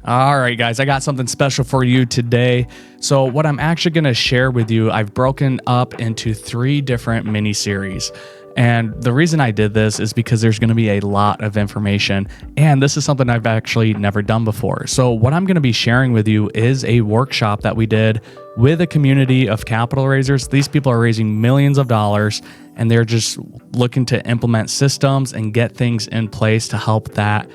All right, guys, I got something special for you today. So what I'm actually going to share with you, I've broken up into 3 different mini series. And the reason I did this is because there's going to be a lot of information, and this is something I've actually never done before. So what I'm going to be sharing with you is a workshop that we did with a community of capital raisers. These people are raising millions of dollars, and they're just looking to implement systems and get things in place to help that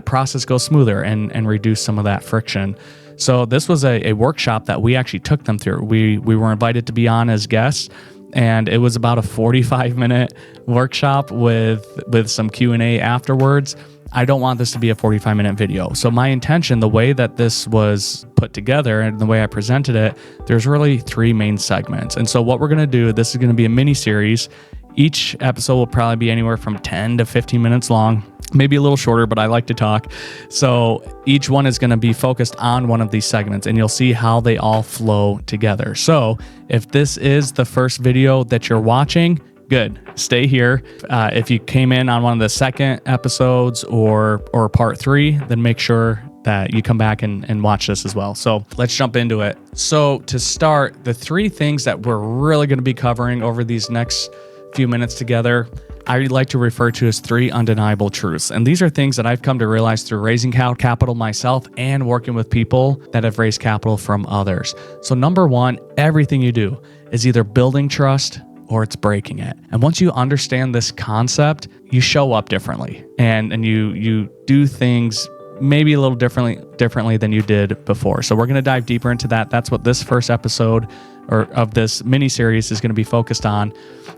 process go smoother and reduce some of that friction. So this was a workshop that we actually took them through. We were invited to be on as guests, and it was about a 45-minute workshop with some Q&A afterwards. I don't want this to be a 45-minute video. So my intention, the way that this was put together and the way I presented it, there's really 3 main segments. And so what we're going to do, this is going to be a mini series. Each episode will probably be anywhere from 10 to 15 minutes long, maybe a little shorter, but I like to talk. So each one is going to be focused on one of these segments, and you'll see how they all flow together. So if this is the first video that you're watching, good, stay here. If you came in on one of the second episodes or part 3, then make sure that you come back and watch this as well. So let's jump into it. So to start, the 3 things that we're really going to be covering over these next few minutes together, I like to refer to as 3 undeniable truths. And these are things that I've come to realize through raising capital myself and working with people that have raised capital from others. So number 1, everything you do is either building trust or it's breaking it. And once you understand this concept, you show up differently and you do things maybe a little differently than you did before. So we're going to dive deeper into that. That's what this first episode of this mini series is going to be focused on.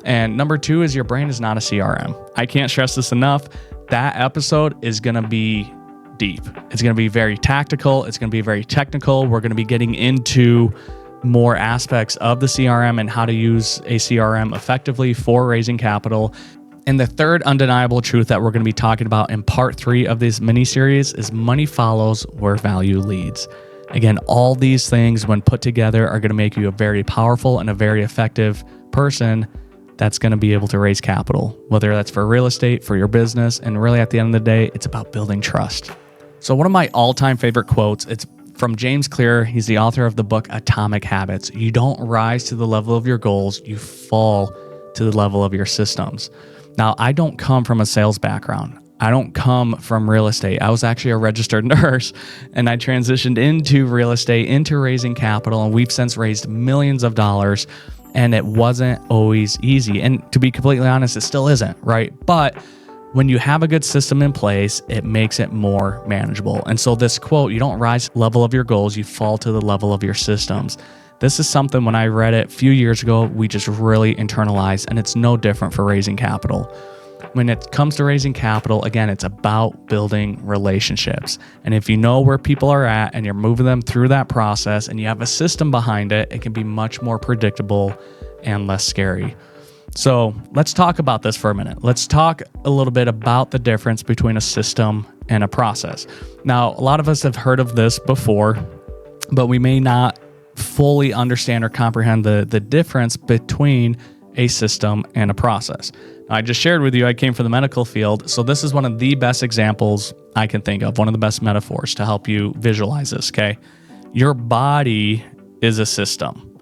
And number 2 is your brain is not a CRM. I can't stress this enough. That episode is going to be deep. It's going to be very tactical. It's going to be very technical. We're going to be getting into more aspects of the CRM and how to use a CRM effectively for raising capital. And the third undeniable truth that we're going to be talking about in part 3 of this mini series is money follows where value leads. Again, all these things when put together are going to make you a very powerful and a very effective person that's going to be able to raise capital, whether that's for real estate, for your business, and really at the end of the day, it's about building trust. So one of my all-time favorite quotes, it's from James Clear. He's the author of the book Atomic Habits. You don't rise to the level of your goals, you fall to the level of your systems. Now, I don't come from a sales background. I don't come from real estate. I was actually a registered nurse, and I transitioned into real estate, into raising capital, and we've since raised millions of dollars, and it wasn't always easy. And to be completely honest, it still isn't, right? But when you have a good system in place, it makes it more manageable. And so this quote, you don't rise to the level of your goals, you fall to the level of your systems. This is something when I read it a few years ago, we just really internalized, and it's no different for raising capital. When it comes to raising capital, again, it's about building relationships. And if you know where people are at and you're moving them through that process and you have a system behind it, it can be much more predictable and less scary. So let's talk about this for a minute. Let's talk a little bit about the difference between a system and a process. Now, a lot of us have heard of this before, but we may not fully understand or comprehend the difference between a system and a process. Now, I just shared with you, I came from the medical field, so this is one of the best examples I can think of, one of the best metaphors to help you visualize this, okay? Your body is a system.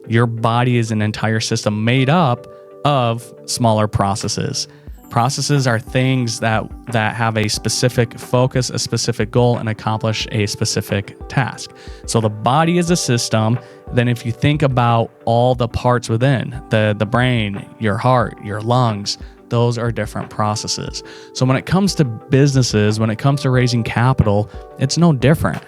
Your body is an entire system made up of smaller processes. Processes are things that have a specific focus, a specific goal, and accomplish a specific task. So the body is a system. Then if you think about all the parts within, the brain, your heart, your lungs, those are different processes. So when it comes to businesses, when it comes to raising capital, it's no different.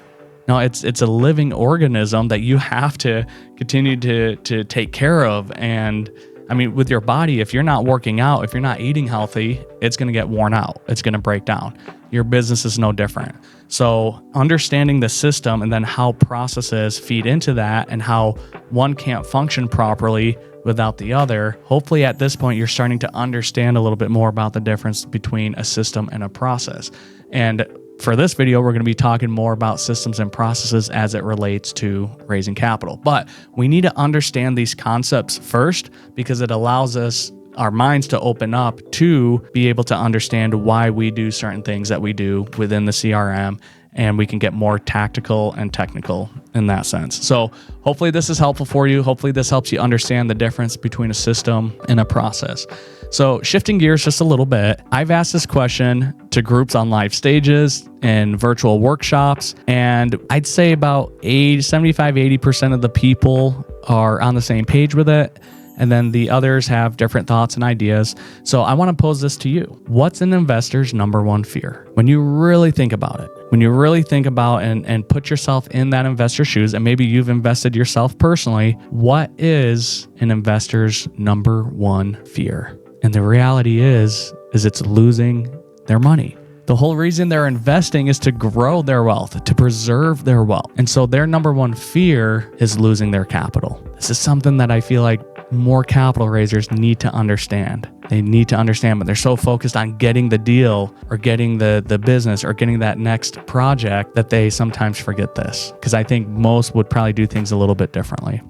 No, it's a living organism that you have to continue to take care of. And I mean, with your body, if you're not working out, if you're not eating healthy, it's going to get worn out. It's going to break down. Your business is no different. So understanding the system and then how processes feed into that and how one can't function properly without the other, hopefully at this point, you're starting to understand a little bit more about the difference between a system and a process. And for this video, we're going to be talking more about systems and processes as it relates to raising capital. But we need to understand these concepts first because it allows us, our minds, to open up to be able to understand why we do certain things that we do within the CRM and we can get more tactical and technical in that sense. So hopefully this is helpful for you. Hopefully this helps you understand the difference between a system and a process. So shifting gears just a little bit, I've asked this question to groups on live stages and virtual workshops, and I'd say about 75-80% of the people are on the same page with it. And then the others have different thoughts and ideas. So I want to pose this to you. What's an investor's number one fear? When you really think about it, when you really think about and put yourself in that investor's shoes, and maybe you've invested yourself personally, what is an investor's number one fear? And the reality is it's losing their money. The whole reason they're investing is to grow their wealth, to preserve their wealth. And so their number one fear is losing their capital. This is something that I feel like more capital raisers need to understand. They need to understand, but they're so focused on getting the deal or getting the business or getting that next project that they sometimes forget this. Because I think most would probably do things a little bit differently.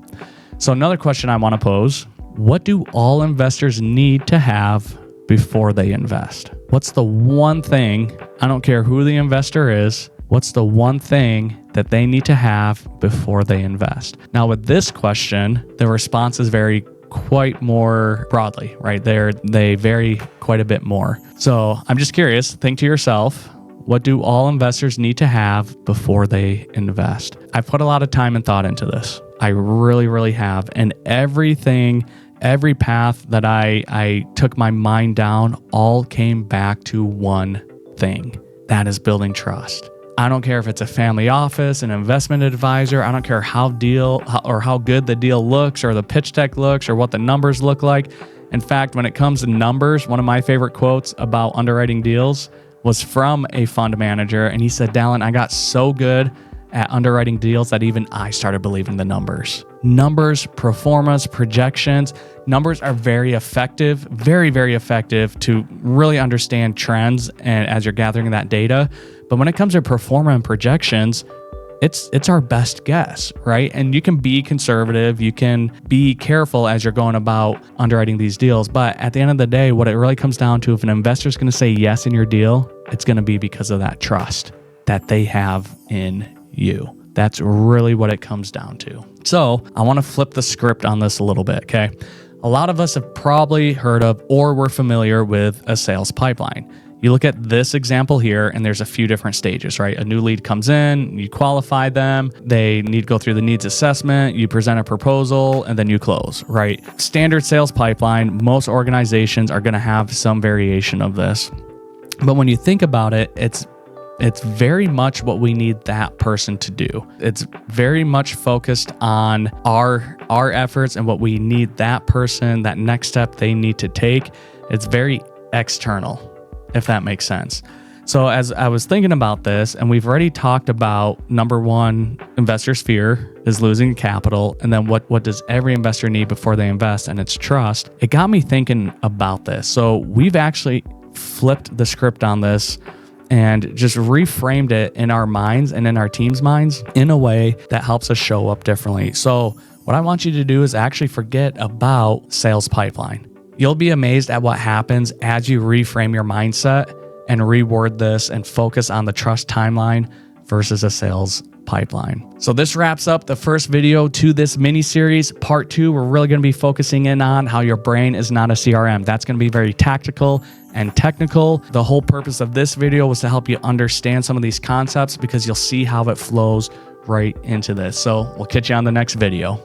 So another question I want to pose, what do all investors need to have before they invest? What's the one thing, I don't care who the investor is, what's the one thing that they need to have before they invest? Now with this question, the responses vary quite more broadly, right? They vary quite a bit more. So I'm just curious, think to yourself, what do all investors need to have before they invest? I've put a lot of time and thought into this. I really, really have. And every path that I took my mind down all came back to one thing. That is building trust. I don't care if it's a family office, an investment advisor. I don't care how good the deal looks or the pitch deck looks or what the numbers look like. In fact, when it comes to numbers, one of my favorite quotes about underwriting deals was from a fund manager. And he said, Dallin, I got so good at underwriting deals that even I started believing the numbers. Numbers, pro formas, projections, numbers are very effective, very, very effective to really understand trends and as you're gathering that data. But when it comes to pro forma and projections, it's our best guess, right? And you can be conservative, you can be careful as you're going about underwriting these deals. But at the end of the day, what it really comes down to, if an investor is going to say yes in your deal, it's going to be because of that trust that they have in you. That's really what it comes down to. So I want to flip the script on this a little bit, okay? A lot of us have probably heard of or were familiar with a sales pipeline. You look at this example here, and there's a few different stages, right? A new lead comes in, you qualify them, they need to go through the needs assessment, you present a proposal, and then you close, right? Standard sales pipeline, most organizations are going to have some variation of this. But when you think about it, it's very much what we need that person to do. It's very much focused on our efforts and what we need that person, that next step they need to take. It's very external, if that makes sense. So as I was thinking about this, and we've already talked about number one, investors' fear is losing capital. And then what does every investor need before they invest? And it's trust. It got me thinking about this. So we've actually flipped the script on this and just reframed it in our minds and in our team's minds in a way that helps us show up differently. So what I want you to do is actually forget about sales pipeline. You'll be amazed at what happens as you reframe your mindset and reword this and focus on the trust timeline versus a sales pipeline. So this wraps up the first video to this mini series. Part 2, we're really going to be focusing in on how your brain is not a CRM. That's going to be very tactical and technical. The whole purpose of this video was to help you understand some of these concepts because you'll see how it flows right into this. So we'll catch you on the next video.